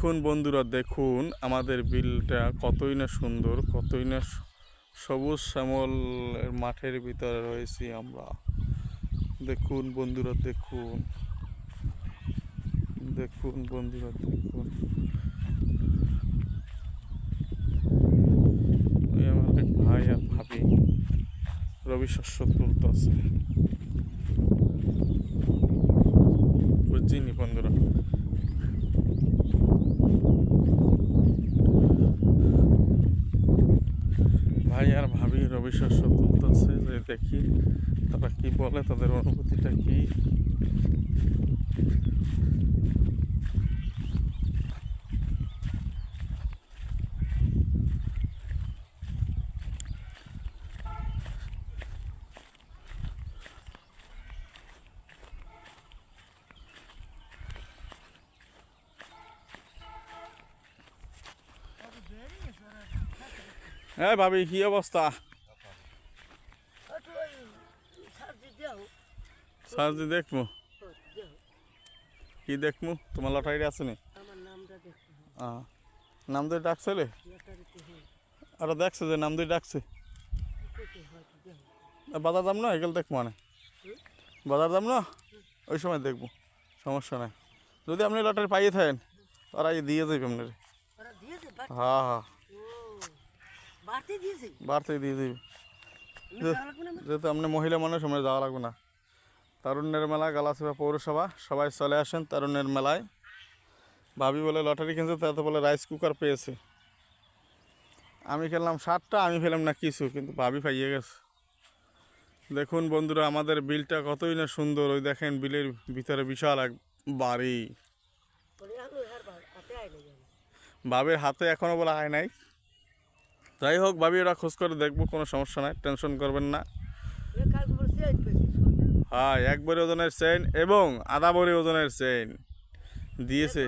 দেখুন বন্ধুরা, দেখুন আমাদের বিলটা কতই না সুন্দর, কতই না সবুজ শ্যামল মাঠের ভিতরে রয়েছি আমরা। দেখুন বন্ধুরা, দেখুন দেখুন বন্ধুরা, দেখুন ওই আমার এক ভাই আর ভাবি রবি শস্য তুলতেছে, বুঝছিনি বন্ধুরা। ভাই আর ভাবি রবি শস্য তুলতেছে, যে দেখি তারা কি বলে, তাদের অনুভূতিটা কি। হ্যাঁ ভাবি, কি অবস্থা? সার্জি দেখবো, কি দেখবো? তোমার লটারি আছে নি? নাম দিয়ে ডাকছিলে? আর দেখছে যে নাম দিয়ে ডাকছে, বাজার দাম না এগুলো দেখবো, মানে বাজার দাম না ওই সময় দেখবো, সমস্যা নাই। যদি আপনি লটারি পাইয়ে থাকেন তারা দিয়ে যাবে আপনার। হ্যাঁ হ্যাঁ, বাড়তে দিয়ে দেবে, যেহেতু আপনি মহিলা মানুষ, আমরা যাওয়া লাগবে না। তারুণ্যের মেলা, গালাসিবা পৌরসভা, সবাই চলে আসেন তারুণ্যের মেলায়। ভাবি বলে লটারি কিনছে, তাতে বলে রাইস কুকার পেয়েছে। আমি খেললাম 7টা, আমি ফেলাম না কিছু, কিন্তু ভাবি পাইয়ে গেছে। দেখুন বন্ধুরা, আমাদের বিলটা কতই না সুন্দর। ওই দেখেন বিলের ভিতরে বিশাল এক বাড়ি। ভাবির হাতে এখনও বলা হয় নাই। যাই হোক, ভাবি ওরা খোঁজ করে দেখবো, কোনো সমস্যা নাই, টেনশন করবেন না। হ্যাঁ, 1 বড়ি ওজনের চেইন এবং আধা বড়ি ওজনের চেইন দিয়েছে।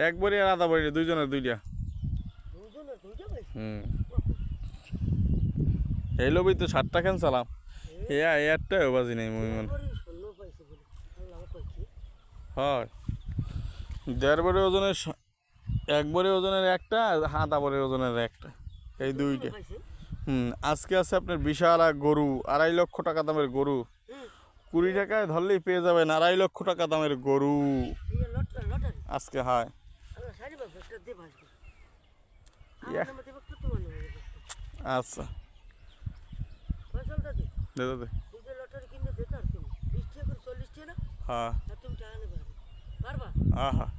1 বড়ি আর আধা বড়ি, দুইজনের দুইটা। এই লোভই তো 7টা কেন চালাম, এয়ারটাই বাজি নেই মনে হয়। 1.5 বড়ি ওজনের, 1 বড়ি ওজনের একটা, আধা বড়ি ওজনের একটা, এই দুইটা। আজকে আছে আপনার বিশাল এক গরু, 2.5 লক্ষ টাকা দামের গরু। 20 টাকায় ধরলেই পেয়ে যাবেন 2.5 লক্ষ টাকা দামের গরু আজকে। হয় আচ্ছা, দে দে। হ্যাঁ হ্যাঁ হ্যাঁ।